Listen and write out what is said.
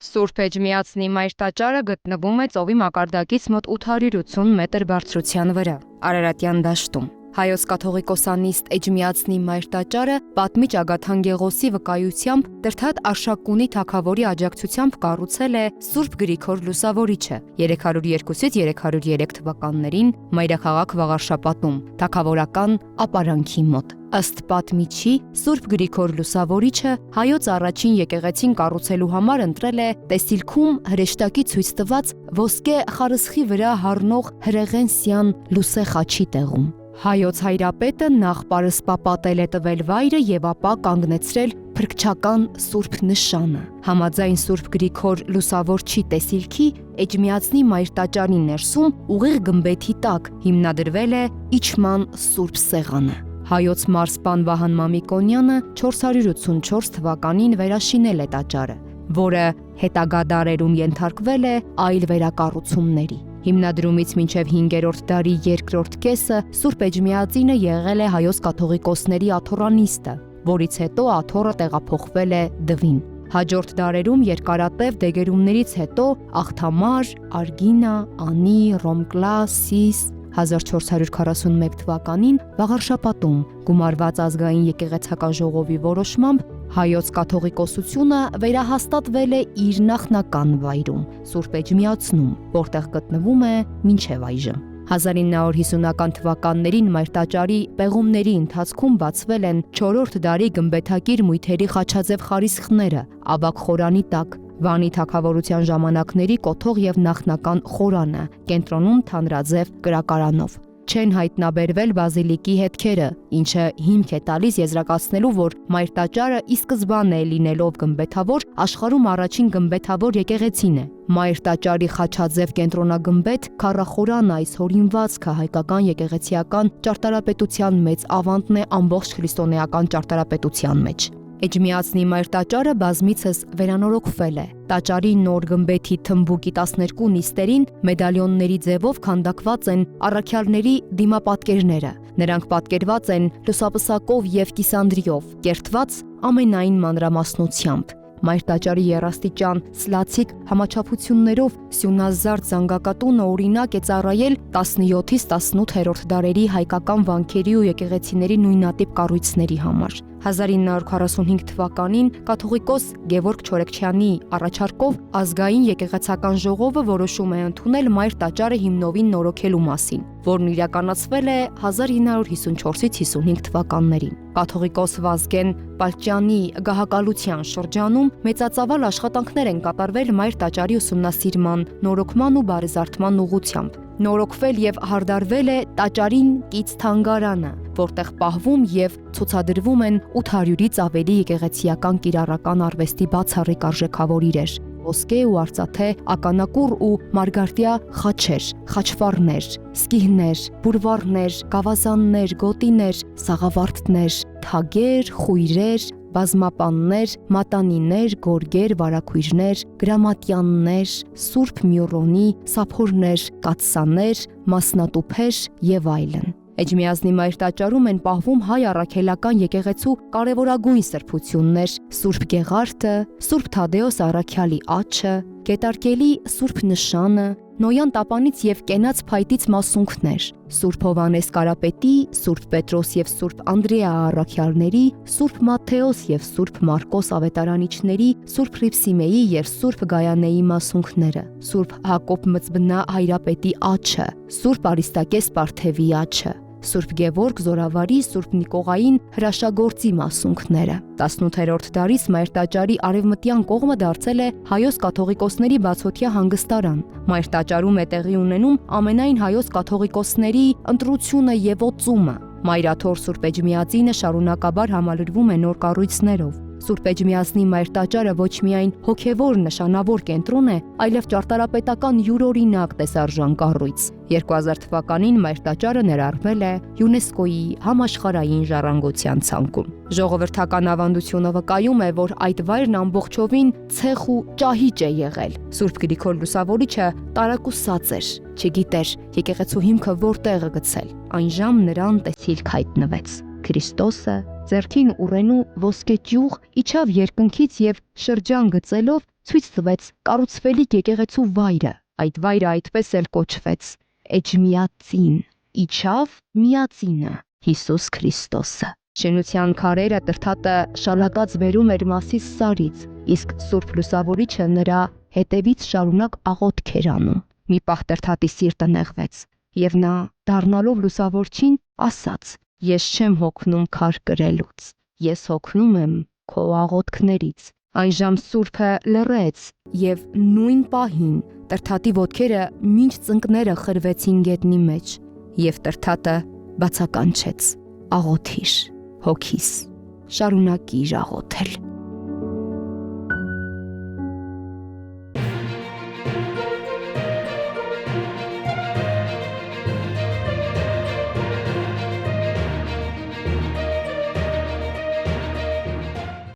Սուրբ Էջմիածնի մայր տաճարը գտնվում է ծովի մակարդակից մոտ 880 մետր բարձրության վրա, Արարատյան դաշտում։ Հայոց կաթողիկոսանիստ Էջմիածնի մայր տաճարը պատմիչ Ագաթան Գեղոսի վկայությամբ Տրթատ Արշակունի թագավորի աջակցությամբ կառուցել է Սուրբ Գրիգոր Լուսավորիչը 302-303 թվականներին մայրաքաղաք Վաղարշապատում, թագավորական ապարանքի մոտ։ Ըստ պատմիչի, Սուրբ Գրիգոր Լուսավորիչը հայոց առաջին եկեղեցին կառուցելու համար ընտրել է տեսիլքում հրեշտակի ցույց տված ոսկե խարսխի վրա հառնող հրեղենսյան լուսե խաչի տեղում։ Հայոց հայրապետը նախ պարսպապատել է տվել վայրը եւ ապա կանգնեցրել փրկչական սուրբ նշանը։ Համաձայն Սուրբ Գրիգոր Լուսավորչի տեսիլքի Էջմիածնի մայր տաճարի ներսում ուղիղ գմբեթի տակ հիմնադրվել է իջման սուրբ սեղանը։ Հայոց մարզպան Վահան Մամիկոնյանը 484 թվականին վերաշինել է տաճարը, որը հետագա դարերում ենթարկվել է այլ վերակառուցումների։ Հիմնադրումից մինչև 5-րդ դարի երկրորդ կեսը Սուրբ Էջմիածինը եղել է հայոց կաթողիկոսների աթոռանիստը, որից հետո աթոռը տեղափոխվել է Դվին։ Հաջորդ դարերում երկարատև դեգերումներից հետո Աղթամար, Արգինա, Անի, Ռոմկլա, Սիս 1441 թվականին Վաղարշապատում գումարված ազգային եկեղեցական ժողովի որոշմամբ հայոց կաթողիկոսությունը վերահաստատվել է իր նախնական վայրում, Սուրբ Էջմիածնում, որտեղ գտնվում է մինչև այժմ։ 1950-ական թվականներին մայր տաճարի պեղումների ընթացքում բացվել են 4-րդ դարի գմբեթակիր մույթերի խաչաձև խարիսխները, ավագ խորանի տակ, Վանի թագավորության ժամանակների կոթող եւ նախնական խորանը, կենտրոնում թանրաձև կրակարանով։ Չեն հայտնաբերվել բազիլիկի հետքերը, ինչը հիմք է տալիս եզրակացնելու, որ մայր տաճարը ի սկզբանե լինելով գմբեթավոր, աշխարհում առաջին գմբեթավոր եկեղեցին է։ Մայր տաճարի խաչաձև կենտրոնագմբեթ քառախորանը այս հորինվածքը հայկական եկեղեցիական ճարտարապետության մեծ ավանդն է ամբողջ քրիստոնեական ճարտարապետության մեջ։ Էջմիածնի մայր տաճարը բազմիցս վերանորոգվել է։ Տաճարի նոր գմբեթի թմբուկի 12 նիստերին մեդալիոնների ձևով քանդակված են առաքյալների դիմապատկերները։ Նրանք պատկերված են լուսապսակով եւ կիսանդրիով, կերտված ամենայն մանրամասնությամբ։ Մայր տաճարի եռաստիճան սլացիկ համաչափություններով սյունազարդ զանգակատունը օրինակ է ծառայել 17-ից 18-րդ դարերի հայկական վանքերի ու եկեղեցիների նույնատիպ կառույցների համար։ 1945 թվականին կաթողիկոս Գևորգ Չորեքչյանի առաջարկով ազգային եկեղեցական ժողովը որոշում է ընդունել մայր տաճարը հիմնովին նորոգելու մասին, որն իրականացվել է 1954-ից 55 թվականներին։ Կաթողիկոս Վազգեն Պալճյանի գահակալության շրջանում մեծածավալ աշխատանքներ են կատարվել մայր տաճարի ուսումնասիրման, նորոգման ու բարեզարդման ուղղությամբ։ Նորոգվել եւ հարդարվել է տաճարին կից թանգարանը, որտեղ պահվում եւ ցուցադրվում են 800-ից ավելի եկեղեցիական կիրառական արվեստի բացառիկ արժեքավոր իրեր, ոսկե ու արծաթե ականակուռ ու մարգարտյա խաչեր, խաչվառներ, սկիհներ, բուրվառներ, գավազաններ, գոտիներ, սաղավարտներ, թագեր, խույրեր, բազմապաններ, մատանիներ, գորգեր, վարակույրներ, գրամատյաններ, սուրբ մյուրոնի, սափորներ, կաթսաներ, մասնատուփեր եւ այլն։ Էջմիածնի մայր տաճարում են պահվում հայ առաքելական եկեղեցու կարևորագույն սրբություններ՝ Սուրբ Գեղարդը, Սուրբ Թադեոս առաքյալի աջը, Գետարկելի Սուրբ նշանը, Նոյան տապանից եւ կենաց փայտից մասունքներ, Սուրբ Հովանես Կարապետի, Սուրբ Պետրոս եւ Սուրբ Անդրեա առաքյալների, Սուրբ Մատթեոս եւ Սուրբ Մարկոս ավետարանիչների, Սուրբ Հրիփսիմեի եւ Սուրբ Գայանեի մասունքները, Սուրբ Հակոբ Մծբնա հայրապետի աջը, Սուրբ Արիստակես Պարթևի աջը, Սուրբ Գևորգ Զորավարի, Սուրբ Նիկողային հրաշագործի մասունքները։ 18-րդ դարից մայր տաճարի արևմտյան կողմը դարձել է հայոց կաթողիկոսների բացօթյա հանգստարան։ Մայր տաճարում է տեղի ունենում ամենայն հայոց կաթողիկոսների ընտրությունը եւ օծումը։ Մայրաթոր Սուրբ Էջմիածինը շարունակաբար համալրվում է նոր կառույցներով։ Սուրբ Էջմիածնի մայր տաճարը ոչ միայն հոգևոր նշանավոր կենտրոն է, այլև ճարտարապետական յուրօրինակ տեսարժան կառույց։ 2000 թվականին մայր տաճարը ներառվել է ՅՈՒՆԵՍԿՕ-ի համաշխարհային ժառանգության ցանկում։ Ժողովրդական ավանդությունը վկայում է, որ այդ վայրն ամբողջովին ցեխ ու ճահիճ է եղել։ Սուրբ Գրիգոր Լուսավորիչը տարակուսած էր, չգիտեր եկեղեցու հիմքը որտեղ է գցել։ Այն ժամ նրան տեսիլք հայտնվեց։ Քրիստոսը ձեռքին ուռենու ոսկե ճյուղ իջավ երկնքից եւ շրջան գծելով ցույց տվեց կառուցվելիք եկեղեցու վայրը։ Այդ վայրը այդպես էլ կոչվեց Էջմիածին, իջավ միածինը Հիսուս Քրիստոսը։ Շինության քարերը Տրթատը շալակած վերում էր Մասիս Սարից, իսկ Սուրբ Լուսավորիչը նրա հետևից շարունակ աղոթք էր անում։ Մի պահ Տրթատի սիրտը նեղվեց, եւ նա դառնալով լուսավորչին ասաց. «Ես չեմ հոգնում քար կրելուց, ես հոգնում եմ քո աղոթքներից»։ Այժմ Սուրբը լռեց, եւ նույն պահին Տրթատի ոտքերը մինչ ծնկները խրվեցին գետնի մեջ, եւ Տրթատը բացականչեց. «Աղոթիր, հոգիս, շարունակիր աղոթել»։